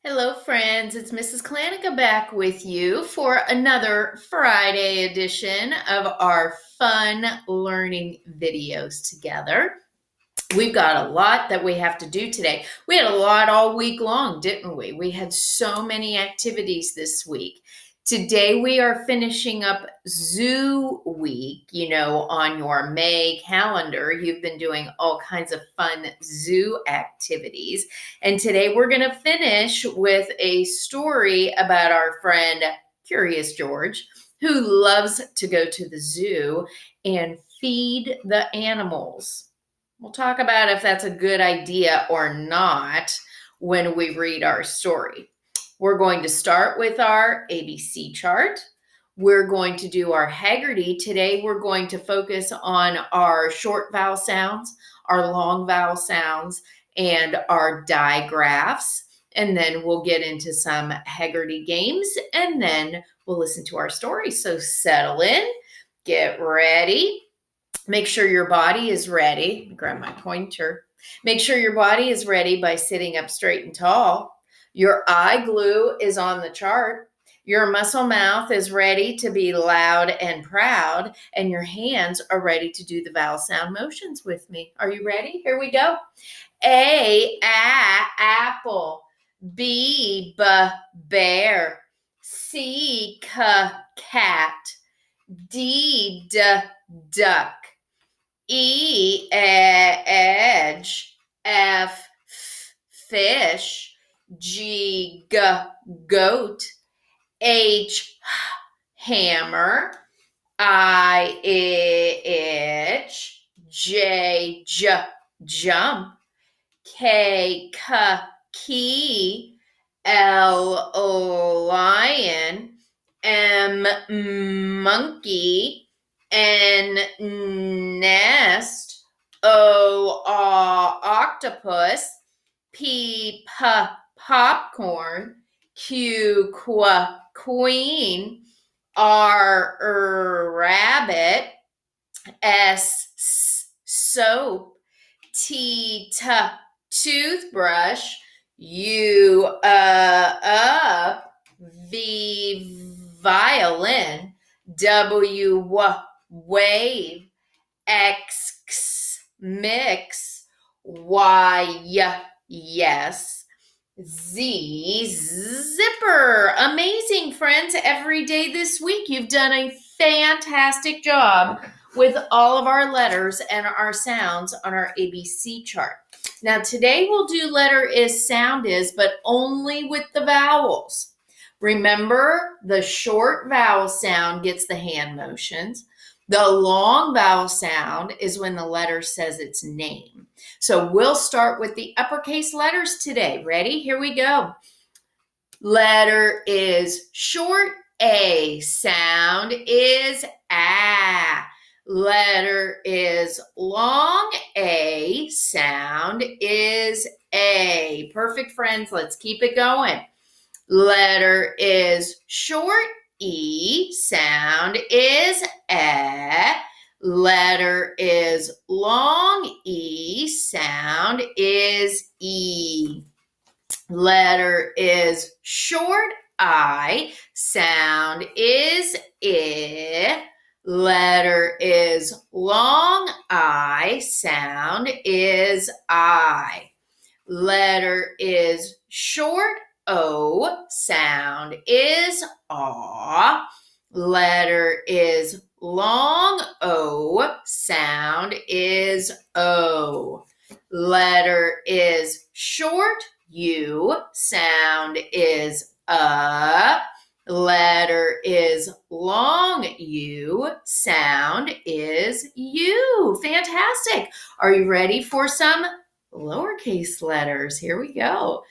Hello, friends. It's Mrs. Klanica back with you for another Friday edition of our fun learning videos together. We've got a lot that we have to do today. We had a lot all week long, didn't we? We had so many activities this week. Today we are finishing up Zoo Week. On your May calendar, you've been doing all kinds of fun zoo activities. And today we're going to finish with a story about our friend Curious George, who loves to go to the zoo and feed the animals. We'll talk about if that's a good idea or not when we read our story. We're going to start with our ABC chart. We're going to do our Haggerty. Today, we're going to focus on our short vowel sounds, our long vowel sounds, and our digraphs. And then we'll get into some Haggerty games, and then we'll listen to our story. So settle in, get ready. Make sure your body is ready. Grab my pointer. Make sure your body is ready by sitting up straight and tall. Your eye glue is on the chart. Your muscle mouth is ready to be loud and proud, and your hands are ready to do the vowel sound motions with me. Are you ready? Here we go. A, apple. B, bear. C, cat. D, duck. E, edge. F, fish. G, goat. H, hammer. I, itch. J, jump. K, key. L, lion. M, monkey. N, nest. O, octopus. P, popcorn. Q, queen. R, rabbit. S, soap. T, toothbrush. U, up. V, violin. W, wave. X, mix. Y, yes. Z, zipper. Amazing, friends. Every day this week, you've done a fantastic job with all of our letters and our sounds on our ABC chart. Now, today we'll do letter is, sound is, but only with the vowels. Remember, the short vowel sound gets the hand motions. The long vowel sound is when the letter says its name. So we'll start with the uppercase letters today. Ready? Here we go. Letter is short A. Sound is A. Letter is long A. Sound is A. Perfect, friends. Let's keep it going. Letter is short E. Sound is A. Letter is long E. Sound is E. Letter is short I. Sound is I. Letter is long I. Sound is I. Letter is short O. Sound is aw. Letter is long O. Sound is O. Letter is short U. Sound is Letter is long U. Sound is U. Fantastic. Are you ready for some lowercase letters? Here we go.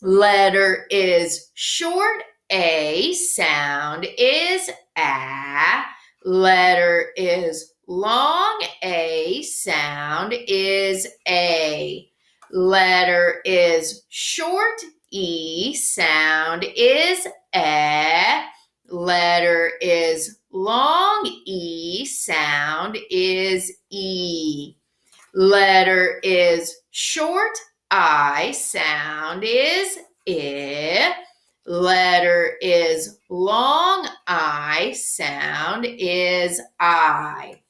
Letter is short A. Sound is A. Letter is long A. Sound is A. Letter is short E. Sound is E. Letter is long E. Sound is E. Letter is short I. Sound is I. Letter is long I, sound is I.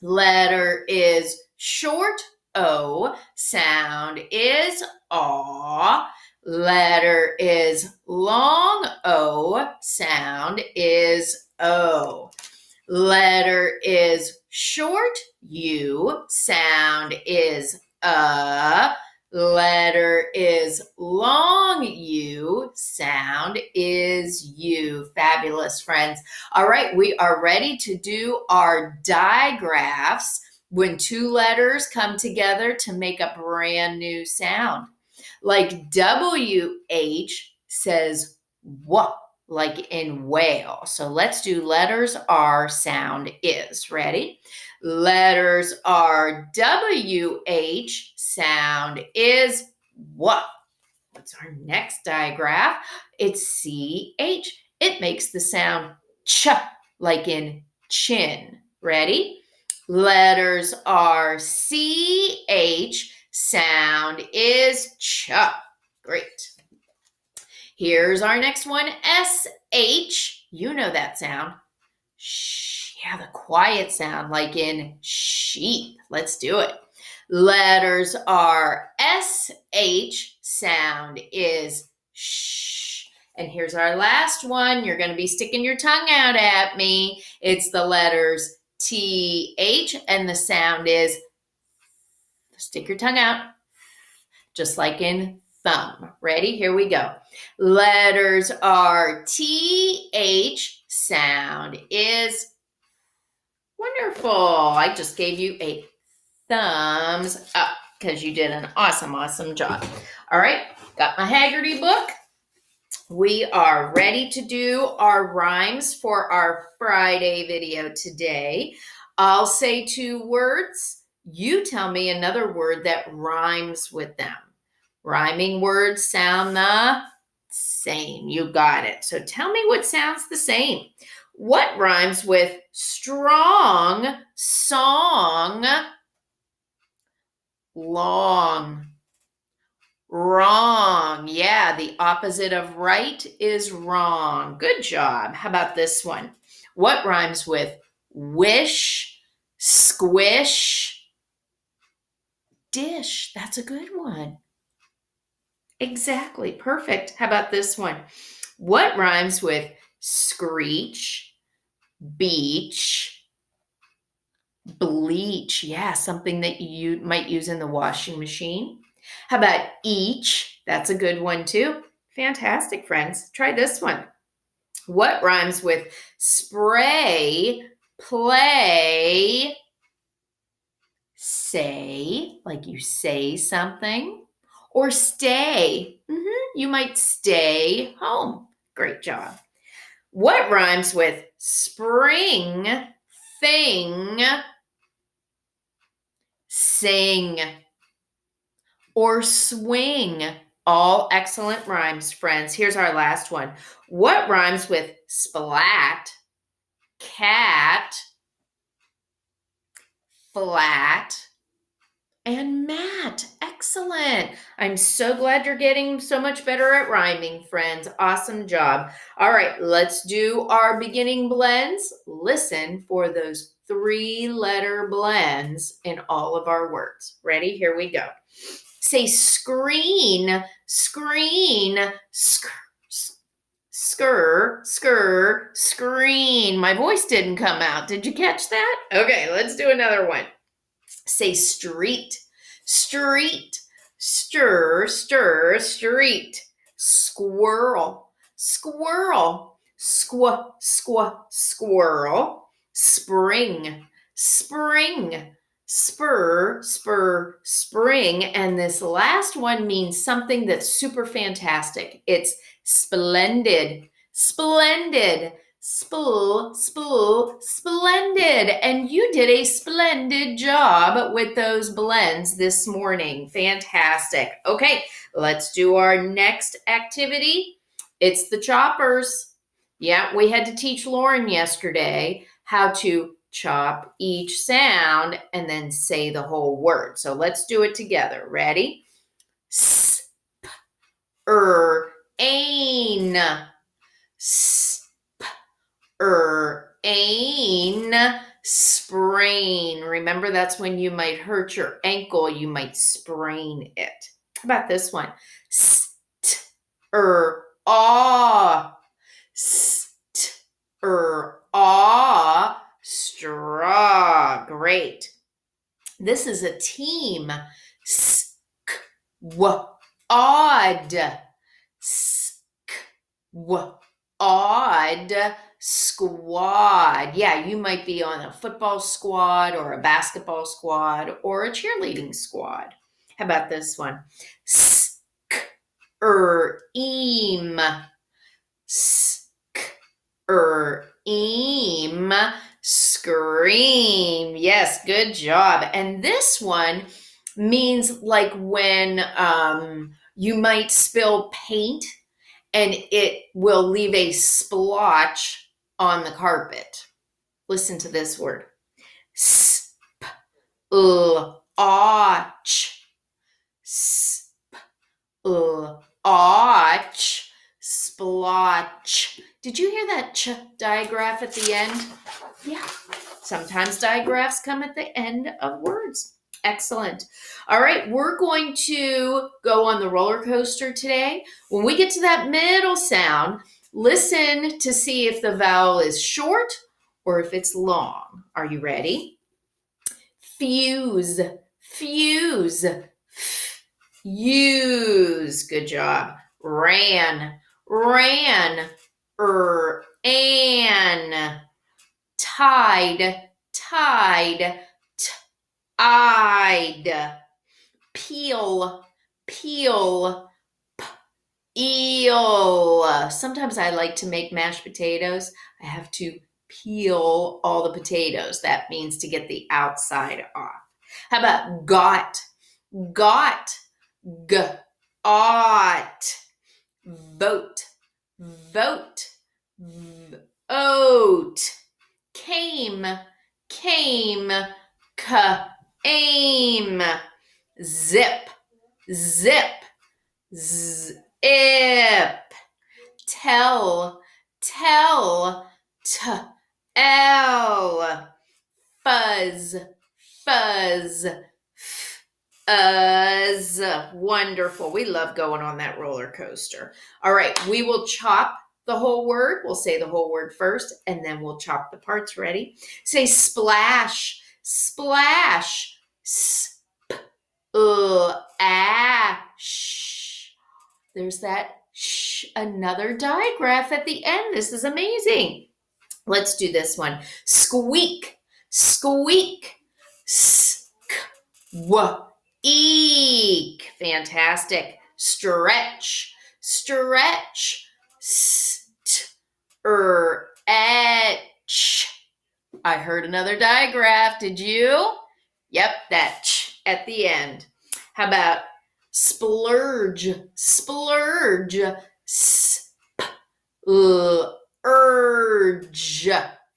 Letter is short O, sound is aw. Letter is long O, sound is O. Letter is short U, sound is Letter is long U, sound is U. Fabulous, friends. All right, we are ready to do our digraphs when two letters come together to make a brand new sound. Like WH says what, like in whale. So let's do letters R, sound is. Ready? Letters are WH, sound is what? What's our next digraph? It's CH. It makes the sound ch, like in chin. Ready? Letters are CH, sound is ch. Great. Here's our next one, SH. You know that sound. Shh, yeah, the quiet sound, like in sheep. Let's do it. Letters are SH, sound is shh. And here's our last one. You're going to be sticking your tongue out at me. It's the letters TH, and the sound is stick your tongue out, just like in thumb. Ready? Here we go. Letters are TH, sound is wonderful. I just gave you a thumbs up because you did an awesome job. All right, got my Haggerty book. We are ready to do our rhymes for our Friday video today. I'll say two words. You tell me another word that rhymes with them. Rhyming words sound the same. You got it. So tell me what sounds the same. What rhymes with strong, song, long? Wrong. Yeah, the opposite of right is wrong. Good job. How about this one? What rhymes with wish, squish, dish? That's a good one. Exactly. Perfect. How about this one? What rhymes with screech, beach, bleach? Yeah, something that you might use in the washing machine. How about each? That's a good one too. Fantastic, friends. Try this one. What rhymes with spray, play, say, like you say something, or stay? You might stay home. Great job. What rhymes with spring, thing, sing, or swing? All excellent rhymes, friends. Here's our last one. What rhymes with splat, cat, flat, and mat? Excellent. I'm so glad you're getting so much better at rhyming, friends. Awesome job. All right, let's do our beginning blends. Listen for those 3-letter blends in all of our words. Ready? Here we go. Say screen, screen, screen. My voice didn't come out. Did you catch that? Okay, let's do another one. Say street, street, street. Squirrel, squirrel, squirrel. Spring, spring, spring. And this last one means something that's super fantastic. It's splendid, splendid. Splendid. And you did a splendid job with those blends this morning. Fantastic. Okay, let's do our next activity. It's the choppers. Yeah, we had to teach Lauren yesterday how to chop each sound and then say the whole word. So let's do it together. Ready? S, Ain, sprain. Remember, that's when you might hurt your ankle. You might sprain it. How about this one? Aw. Aw. Straw. Great. This is a team. Odd. Odd. Squad. Yeah, you might be on a football squad or a basketball squad or a cheerleading squad. How about this one? Eam. Eam. Scream. Yes, good job. And this one means like when you might spill paint and it will leave a splotch on the carpet. Listen to this word. Splotch. Splotch. Splotch. Did you hear that ch digraph at the end? Yeah. Sometimes digraphs come at the end of words. Excellent. All right, we're going to go on the roller coaster today. When we get to that middle sound, listen to see if the vowel is short or if it's long. Are you ready? Fuse, fuse, use. Good job. Ran, ran, an. Tide, tide, I'd. Peel, peel, eel. Sometimes I like to make mashed potatoes. I have to peel all the potatoes. That means to get the outside off. How about got, got, ought. Vote, vote, vote. Came, came, aim. Zip, zip, zip. Tell, tell, L. Fuzz, fuzz, fuzz. Wonderful. We love going on that roller coaster. All right, we will chop the whole word. We'll say the whole word first, and then we'll chop the parts. Ready? Say splash, splash, ash. There's that sh. Another digraph at the end. This is amazing. Let's do this one. Squeak, squeak, eek. Fantastic. Stretch, stretch, etch. I heard another digraph. Did you? Yep, that ch at the end. How about splurge, splurge, urge.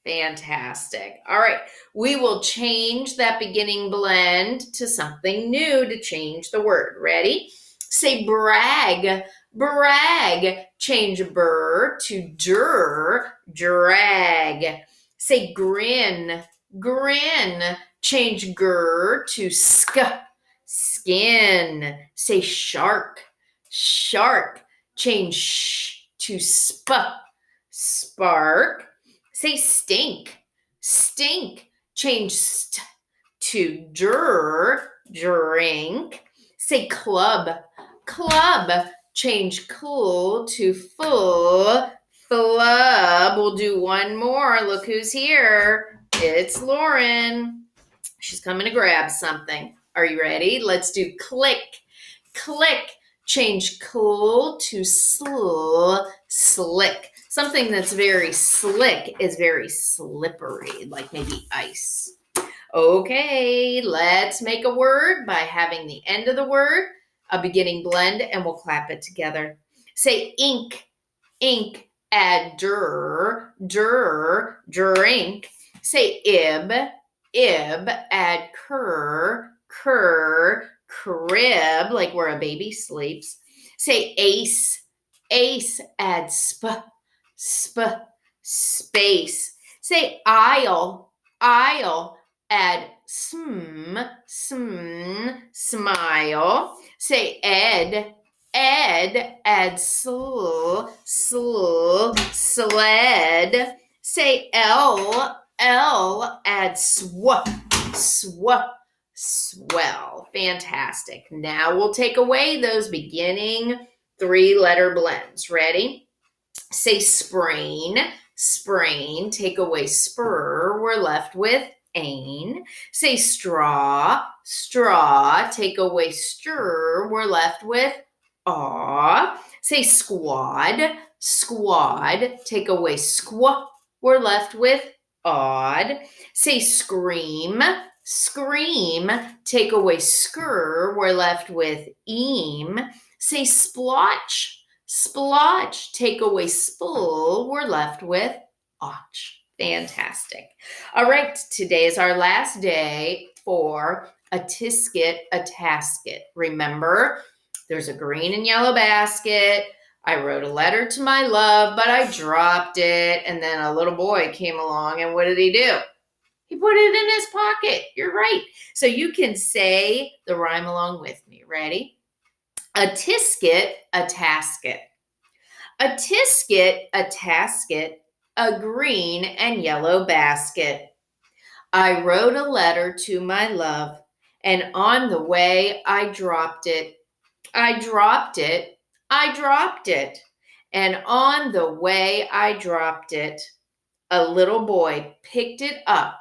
Fantastic. All right, we will change that beginning blend to something new to change the word. Ready? Say brag, brag. Change burr to dur, drag. Say grin, grin. Change gur to sk, skin. Say shark, shark. Change sh to sp, spark. Say stink, stink. Change st to dur, drink. Say club, club. Change cool to full, flub. We'll do one more. Look who's here. It's Lauren. She's coming to grab something. Are you ready? Let's do click, click. Change cool to slick. Something that's very slick is very slippery, like maybe ice. Okay, let's make a word by having the end of the word a beginning blend, and we'll clap it together. Say ink, ink. Add dur, dur, drink. Say ib, ib. Add cur, cur, crib, like where a baby sleeps. Say ace, Ace, add space. Say aisle, add smile. Say ed, add sled. Say L, add swell. Fantastic. Now we'll take away those beginning 3-letter blends. Ready? Say sprain, take away spur, we're left with ain. Say straw, take away stir, we're left with aw. Say squad, take away squaw, we're left with odd. Say scream, take away scur, we're left with eam. Say splotch, take away spool, we're left with och. Fantastic. All right, today is our last day for a tisket, a tasket. Remember, there's a green and yellow basket. I wrote a letter to my love, but I dropped it. And then a little boy came along, and what did he do? He put it in his pocket. You're right. So you can say the rhyme along with me. Ready? A tisket, a tasket. A tisket, a tasket, a green and yellow basket. I wrote a letter to my love, and on the way I dropped it. I dropped it. And on the way I dropped it, a little boy picked it up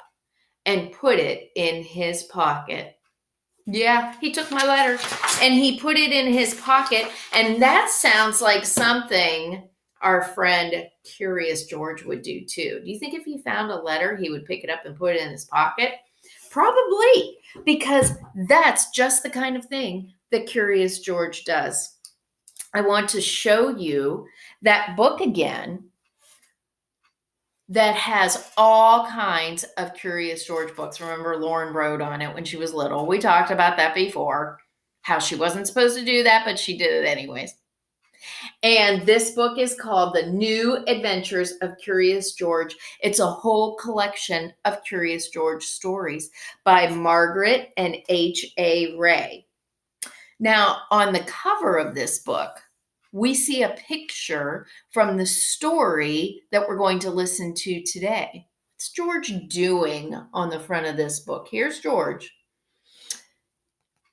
and put it in his pocket. Yeah, he took my letter and he put it in his pocket. And that sounds like something our friend Curious George would do too. Do you think if he found a letter, he would pick it up and put it in his pocket? Probably, because that's just the kind of thing that Curious George does. I want to show you that book again that has all kinds of Curious George books. Remember, Lauren wrote on it when she was little. We talked about that before, how she wasn't supposed to do that, but she did it anyways. And this book is called The New Adventures of Curious George. It's a whole collection of Curious George stories by Margaret and H.A. Ray. Now, on the cover of this book, we see a picture from the story that we're going to listen to today. What's George doing on the front of this book? Here's George.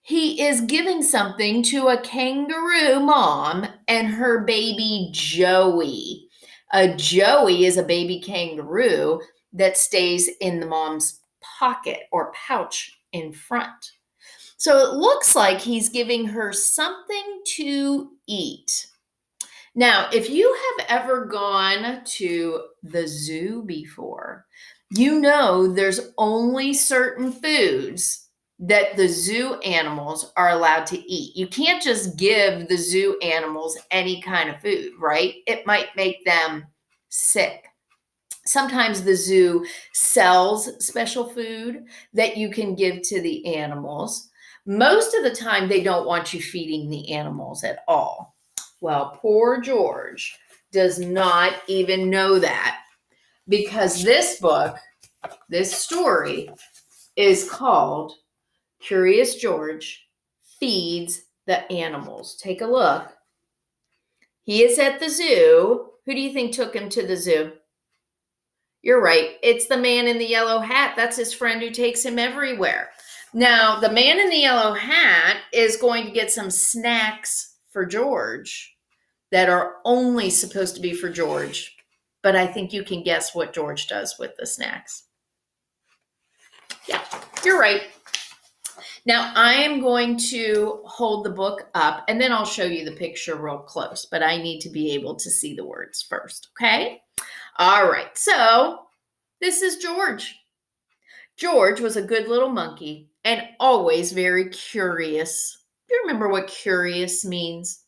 He is giving something to a kangaroo mom and her baby Joey. A Joey is a baby kangaroo that stays in the mom's pocket or pouch in front. So it looks like he's giving her something to eat. Now, if you have ever gone to the zoo before, you know there's only certain foods that the zoo animals are allowed to eat. You can't just give the zoo animals any kind of food, right? It might make them sick. Sometimes the zoo sells special food that you can give to the animals. Most of the time, they don't want you feeding the animals at all. Well, poor George does not even know that, because this book, this story, is called Curious George Feeds the Animals. Take a look. He is at the zoo. Who do you think took him to the zoo? You're right. It's the man in the yellow hat. That's his friend who takes him everywhere. Now, the man in the yellow hat is going to get some snacks for George that are only supposed to be for George. But I think you can guess what George does with the snacks. Yeah, you're right. Now, I am going to hold the book up, and then I'll show you the picture real close. But I need to be able to see the words first, okay? All right, so this is George. George was a good little monkey and always very curious. Do you remember what curious means?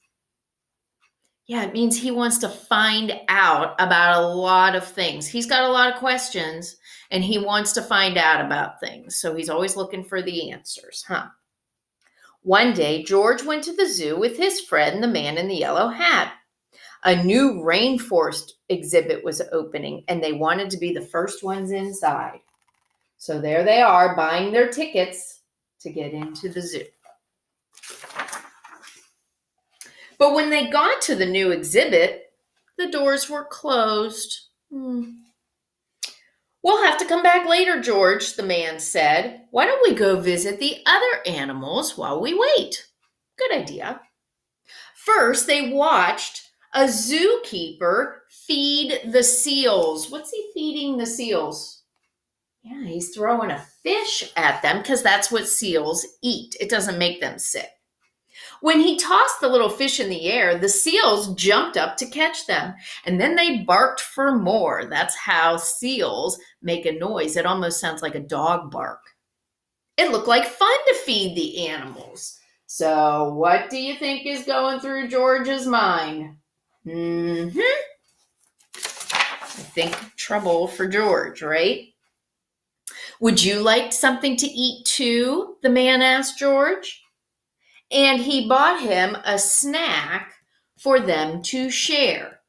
Yeah, it means he wants to find out about a lot of things. He's got a lot of questions and he wants to find out about things. So he's always looking for the answers, huh? One day, George went to the zoo with his friend, the man in the yellow hat. A new rainforest exhibit was opening, and they wanted to be the first ones inside. So there they are buying their tickets to get into the zoo. But when they got to the new exhibit, the doors were closed. We'll have to come back later, George, the man said. Why don't we go visit the other animals while we wait? Good idea. First, they watched a zookeeper feed the seals. What's he feeding the seals? Yeah, he's throwing a fish at them because that's what seals eat. It doesn't make them sick. When he tossed the little fish in the air, the seals jumped up to catch them, and then they barked for more. That's how seals make a noise. It almost sounds like a dog bark. It looked like fun to feed the animals. So what do you think is going through George's mind? I think trouble for George, right? Would you like something to eat too? The man asked George. And he bought him a snack for them to share.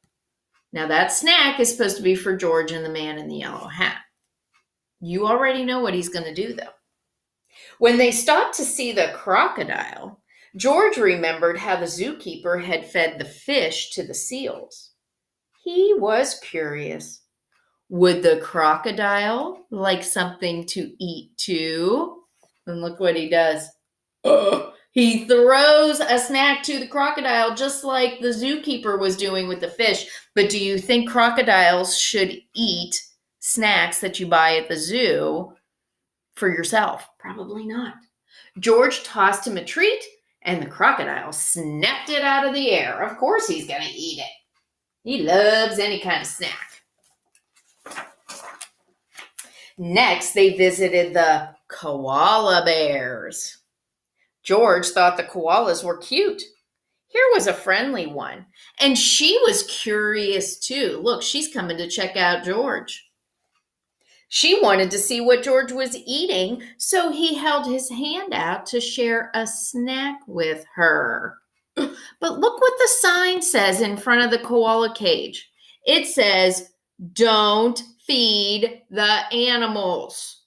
Now that snack is supposed to be for George and the man in the yellow hat. You already know what he's going to do though. When they stopped to see the crocodile, George remembered how the zookeeper had fed the fish to the seals. He was curious. Would the crocodile like something to eat too? And look what he does. He throws a snack to the crocodile just like the zookeeper was doing with the fish. But do you think crocodiles should eat snacks that you buy at the zoo for yourself? Probably not. George tossed him a treat, and the crocodile snapped it out of the air. Of course he's going to eat it. He loves any kind of snack. Next, they visited the koala bears. George thought the koalas were cute. Here was a friendly one, and she was curious too. Look, she's coming to check out George. She wanted to see what George was eating, so he held his hand out to share a snack with her. But look what the sign says in front of the koala cage. It says, "Don't feed the animals."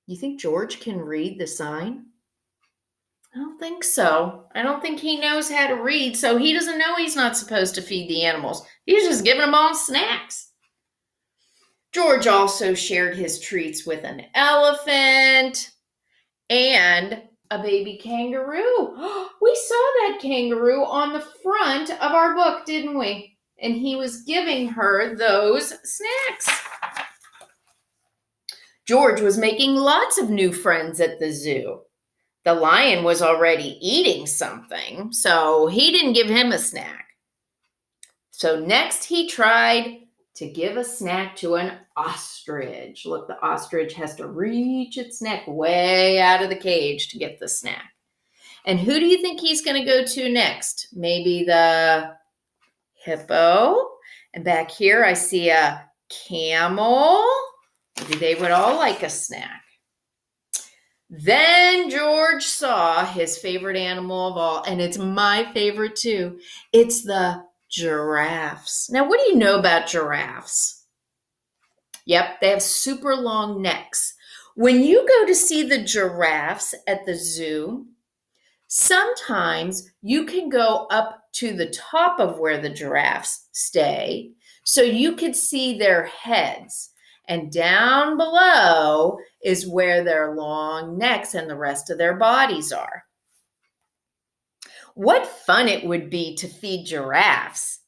You think George can read the sign? I don't think so. I don't think he knows how to read, so he doesn't know he's not supposed to feed the animals. He's just giving them all snacks. George also shared his treats with an elephant and a baby kangaroo. We saw that kangaroo on the front of our book, didn't we? And he was giving her those snacks. George was making lots of new friends at the zoo. The lion was already eating something, so he didn't give him a snack. So next he tried to give a snack to an ostrich. Look, the ostrich has to reach its neck way out of the cage to get the snack. And who do you think he's going to go to next? Maybe the hippo? And back here I see a camel. Maybe they would all like a snack. Then George saw his favorite animal of all, and it's my favorite too. It's the giraffes. Now, what do you know about giraffes? Yep, they have super long necks. When you go to see the giraffes at the zoo, sometimes you can go up to the top of where the giraffes stay so you could see their heads. And down below is where their long necks and the rest of their bodies are. What fun it would be to feed giraffes.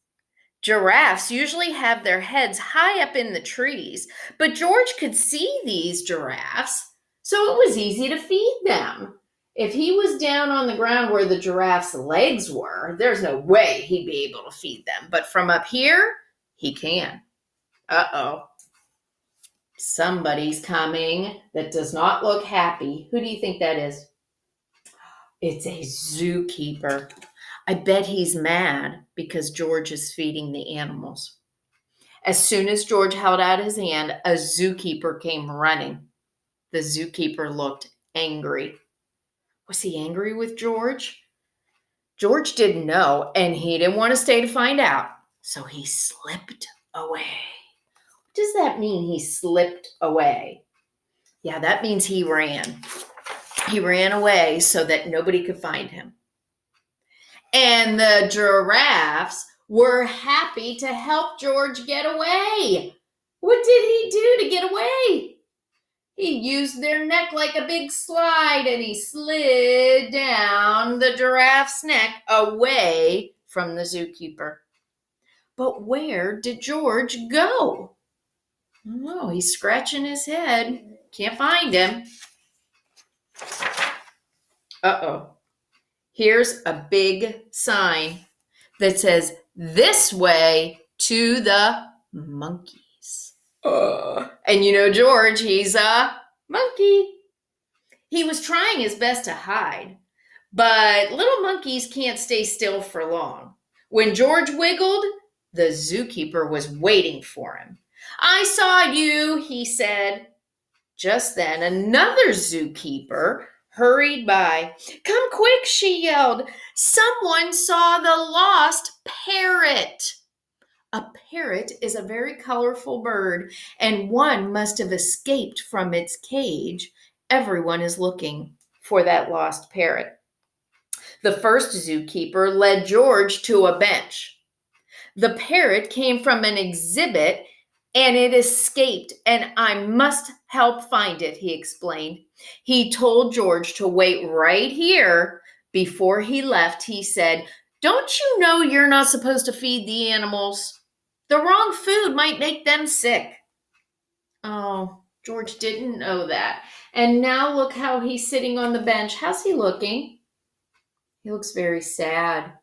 Giraffes usually have their heads high up in the trees, but George could see these giraffes, so it was easy to feed them. If he was down on the ground where the giraffe's legs were, there's no way he'd be able to feed them. But from up here, he can. Uh-oh. Somebody's coming that does not look happy. Who do you think that is? It's a zookeeper. I bet he's mad because George is feeding the animals. As soon as George held out his hand, a zookeeper came running. The zookeeper looked angry. Was he angry with George? George didn't know, and he didn't want to stay to find out. So he slipped away. What does that mean, he slipped away? Yeah, that means he ran. He ran away so that nobody could find him. And the giraffes were happy to help George get away. What did he do to get away? He used their neck like a big slide, and he slid down the giraffe's neck away from the zookeeper. But where did George go? Oh, he's scratching his head. Can't find him. Uh-oh. Here's a big sign that says, "This way to the monkeys." And you know George, he's a monkey. He was trying his best to hide, but little monkeys can't stay still for long. When George wiggled, the zookeeper was waiting for him. "I saw you," he said. Just then, another zookeeper hurried by. "Come quick," she yelled. "Someone saw the lost parrot." A parrot is a very colorful bird, and one must have escaped from its cage. Everyone is looking for that lost parrot. The first zookeeper led George to a bench. "The parrot came from an exhibit and it escaped, and I must help find it," he explained. He told George to wait right here. Before he left, he said, "Don't you know you're not supposed to feed the animals? The wrong food might make them sick." Oh, George didn't know that. And now look how he's sitting on the bench. How's he looking? He looks very sad.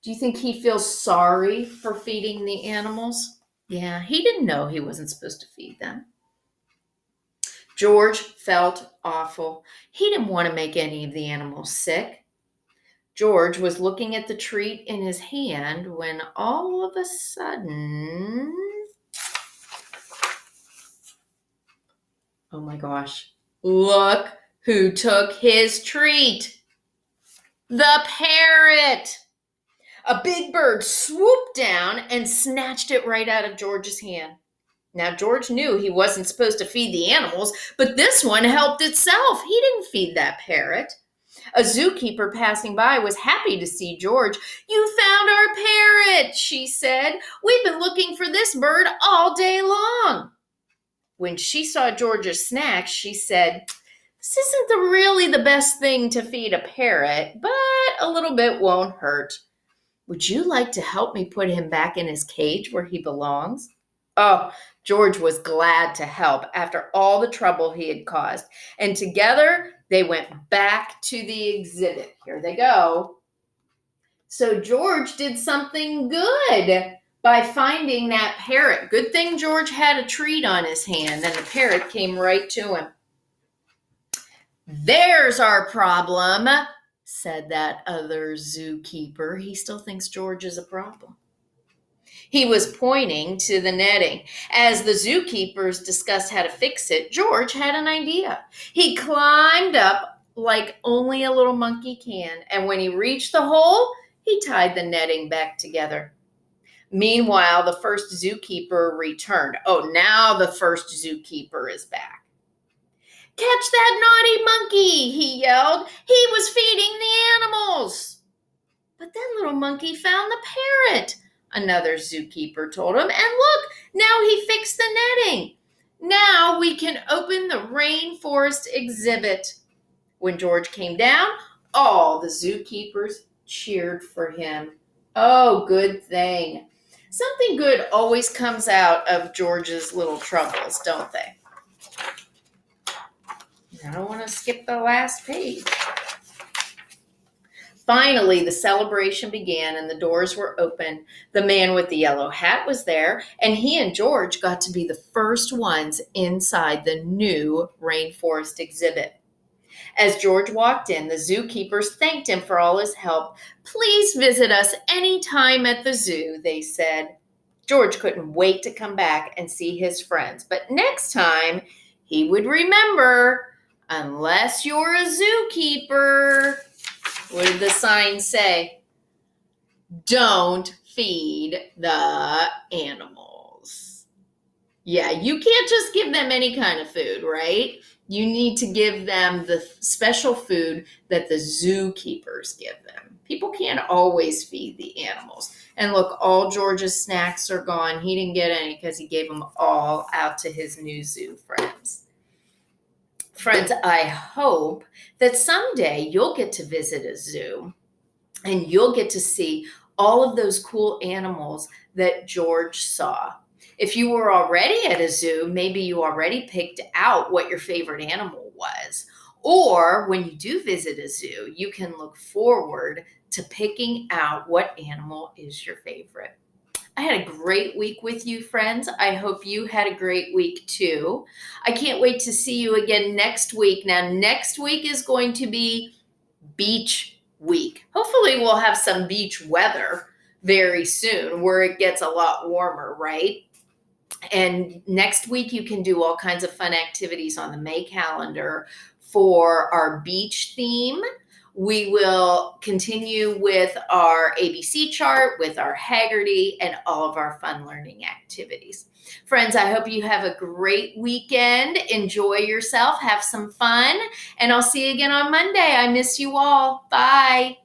Do you think he feels sorry for feeding the animals? Yeah, he didn't know he wasn't supposed to feed them. George felt awful. He didn't want to make any of the animals sick. George was looking at the treat in his hand when all of a sudden, oh my gosh, look who took his treat. The parrot. A big bird swooped down and snatched it right out of George's hand. Now, George knew he wasn't supposed to feed the animals, but this one helped itself. He didn't feed that parrot. A zookeeper passing by was happy to see George. "You found our parrot," she said. "We've been looking for this bird all day long." When she saw George's snack, she said, "This isn't really the best thing to feed a parrot, but a little bit won't hurt. Would you like to help me put him back in his cage where he belongs?" Oh, George was glad to help after all the trouble he had caused. And together they went back to the exhibit. Here they go. So George did something good by finding that parrot. Good thing George had a treat on his hand and the parrot came right to him. "There's our problem," said that other zookeeper. He still thinks George is a problem. He was pointing to the netting. As the zookeepers discussed how to fix it, George had an idea. He climbed up like only a little monkey can, and when he reached the hole, he tied the netting back together. Meanwhile, the first zookeeper returned. Oh, now the first zookeeper is back. "Catch that naughty monkey," he yelled. "He was feeding the animals." "But that little monkey found the parrot," another zookeeper told him. "And look, now he fixed the netting. Now we can open the rainforest exhibit." When George came down, all the zookeepers cheered for him. Oh, good thing. Something good always comes out of George's little troubles, don't they? I don't want to skip the last page. Finally, the celebration began and the doors were open. The man with the yellow hat was there, and he and George got to be the first ones inside the new rainforest exhibit. As George walked in, the zookeepers thanked him for all his help. "Please visit us anytime at the zoo," they said. George couldn't wait to come back and see his friends, but next time he would remember, unless you're a zookeeper. What did the sign say? don't feed the animals. Yeah, you can't just give them any kind of food, right? You need to give them the special food that the zookeepers give them. People can't always feed the animals. And look, all George's snacks are gone. He didn't get any because he gave them all out to his new zoo friends. Friends, I hope that someday you'll get to visit a zoo and you'll get to see all of those cool animals that George saw. If you were already at a zoo, maybe you already picked out what your favorite animal was. Or when you do visit a zoo, you can look forward to picking out what animal is your favorite. I had a great week with you, friends. I hope you had a great week too. I can't wait to see you again next week. Now, next week is going to be beach week. Hopefully, we'll have some beach weather very soon where it gets a lot warmer, right? And next week, you can do all kinds of fun activities on the May calendar for our beach theme. We will continue with our ABC chart, with our Haggerty, and all of our fun learning activities. Friends, I hope you have a great weekend. Enjoy yourself, have some fun, and I'll see you again on Monday. I miss you all. Bye.